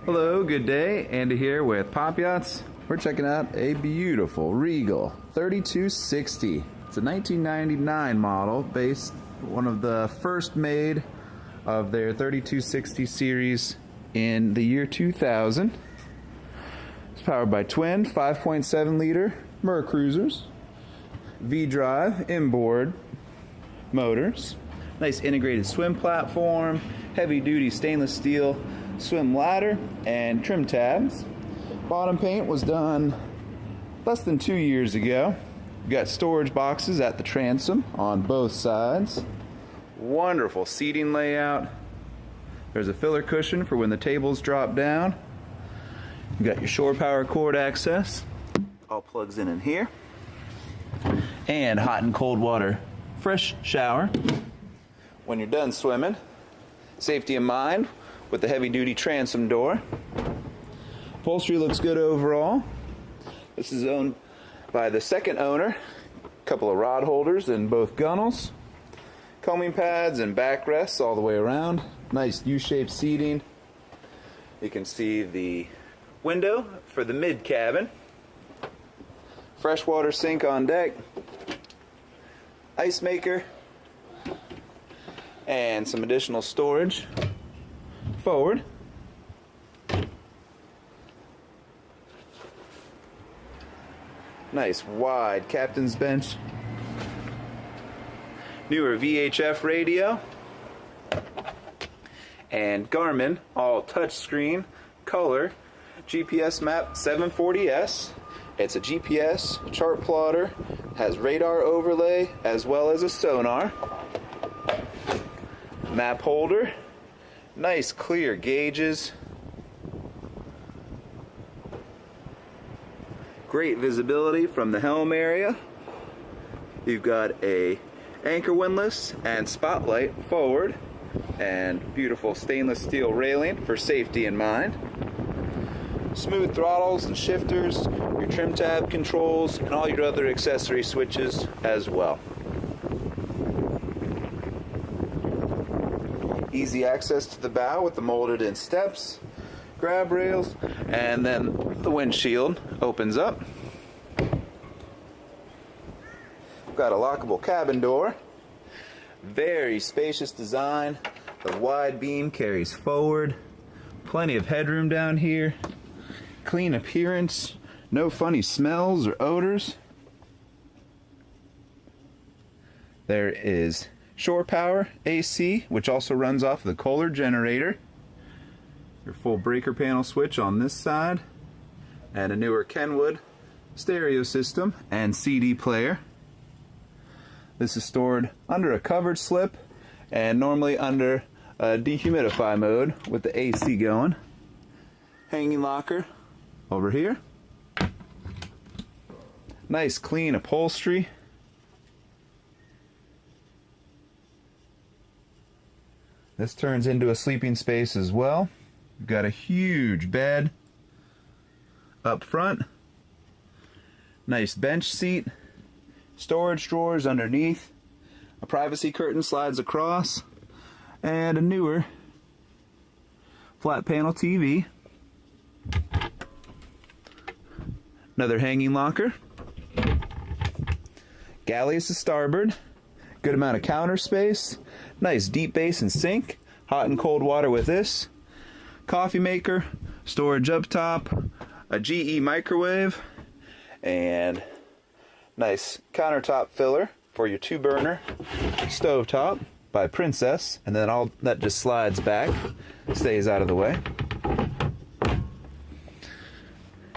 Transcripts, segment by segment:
Hello, good day. Andy here with POP Yachts. We're checking out a beautiful Regal 3260. It's a 1999 model, based one of the first made of their 3260 series in the year 2000. It's powered by twin 5.7 liter Mercruisers, V-drive inboard motors, nice integrated swim platform, heavy duty stainless steel swim ladder, and trim tabs. Bottom paint was done less than 2 years ago. We've got storage boxes at the transom on both sides. Wonderful seating layout. There's a filler cushion for when the tables drop down. You've got your shore power cord access. All plugs in here. And hot and cold water fresh shower when you're done swimming. Safety in mind with the heavy duty transom door. Upholstery looks good overall. This is owned by the second owner. A couple of rod holders in both gunnels. Coaming pads and backrests all the way around. Nice U-shaped seating. You can see the window for the mid cabin. Freshwater sink on deck. Ice maker. And some additional storage forward. Nice wide captain's bench. Newer VHF radio. And Garmin all touchscreen color GPS map 740S. It's a GPS chart plotter, has radar overlay as well as a sonar. Map holder. Nice clear gauges. Great visibility from the helm area. You've got a anchor windlass and spotlight forward, and beautiful stainless steel railing for safety in mind. Smooth throttles and shifters, your trim tab controls, and all your other accessory switches as well. Easy access to the bow with the molded in steps, grab rails, and then the windshield opens up. We've got a lockable cabin door. Very spacious design. The wide beam carries forward. Plenty of headroom down here. Clean appearance. No funny smells or odors. There is shore power AC, which also runs off the Kohler generator. Your full breaker panel switch on this side, and a newer Kenwood stereo system and CD player. This is stored under a covered slip and normally under a dehumidify mode with the AC going. Hanging locker over here. Nice clean upholstery. This turns into a sleeping space as well. You've got a huge bed up front. Nice bench seat. Storage drawers underneath. A privacy curtain slides across. And a newer flat panel TV. Another hanging locker. Galleys to starboard. Good amount of counter space. Nice deep basin sink. Hot and cold water with this. Coffee maker. Storage up top. A GE microwave. And nice countertop filler for your 2-burner stovetop by Princess. And then all that just slides back. Stays out of the way.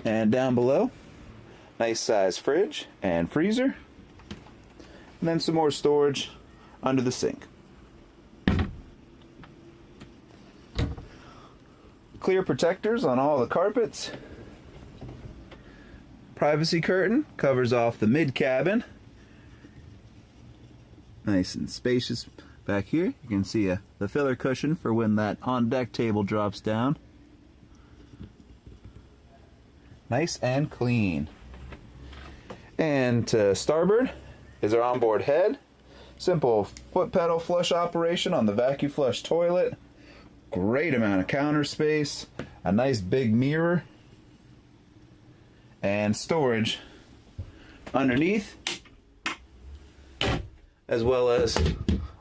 And down below, nice size fridge and freezer. And then some more storage under the sink. Clear protectors on all the carpets. Privacy curtain covers off the mid cabin. Nice and spacious back here. You can see the filler cushion for when that on deck table drops down. Nice and clean. And to starboard is our onboard head. Simple foot pedal flush operation on the vacuum flush toilet. Great amount of counter space, a nice big mirror, and storage underneath, as well as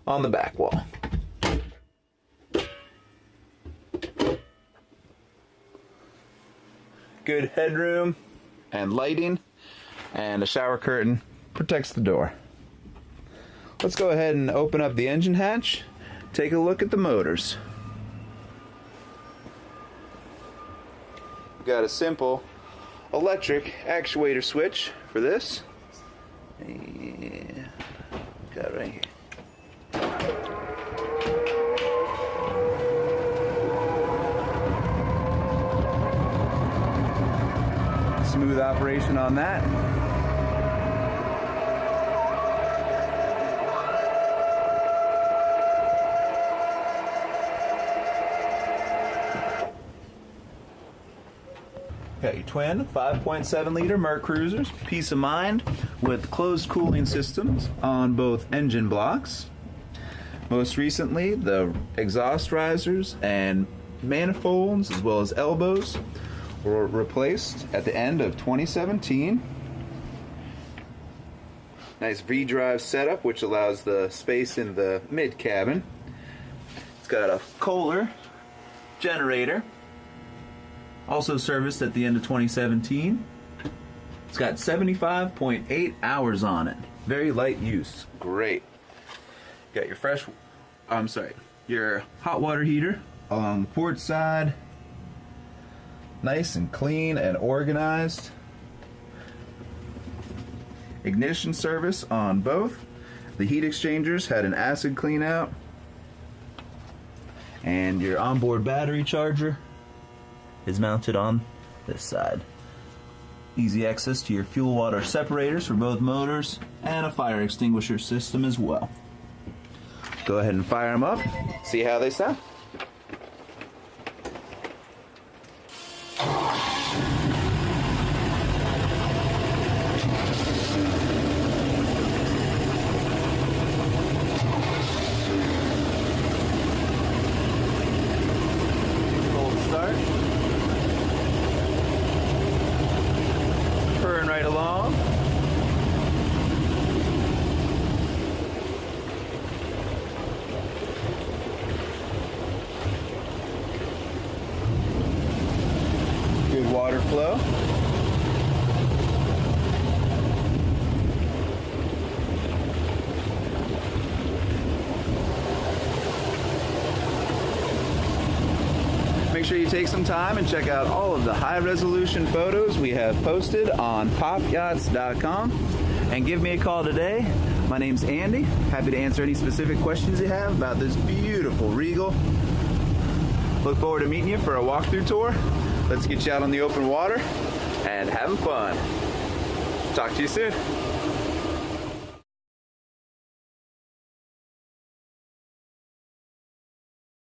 on the back wall. Good headroom and lighting, and a shower curtain protects the door. Let's go ahead and open up the engine hatch, take a look at the motors. Got a simple electric actuator switch for this. And got it right here. Smooth operation on that. Got your twin 5.7 liter Merc Cruisers, peace of mind with closed cooling systems on both engine blocks. Most recently, the exhaust risers and manifolds as well as elbows were replaced at the end of 2017. Nice V-drive setup, which allows the space in the mid cabin. It's got a Kohler generator, also serviced at the end of 2017. It's got 75.8 hours on it. Very light use. Great. Got your hot water heater along the port side. Nice and clean and organized. Ignition service on both. The heat exchangers had an acid clean out. And your onboard battery charger is mounted on this side. Easy access to your fuel water separators for both motors and a fire extinguisher system as well. Go ahead and fire them up, see how they sound. Cold start. Purring right along. Good water flow. Make sure you take some time and check out all of the high-resolution photos we have posted on popyachts.com. And give me a call today. My name's Andy. Happy to answer any specific questions you have about this beautiful Regal. Look forward to meeting you for a walkthrough tour. Let's get you out on the open water and having fun. Talk to you soon.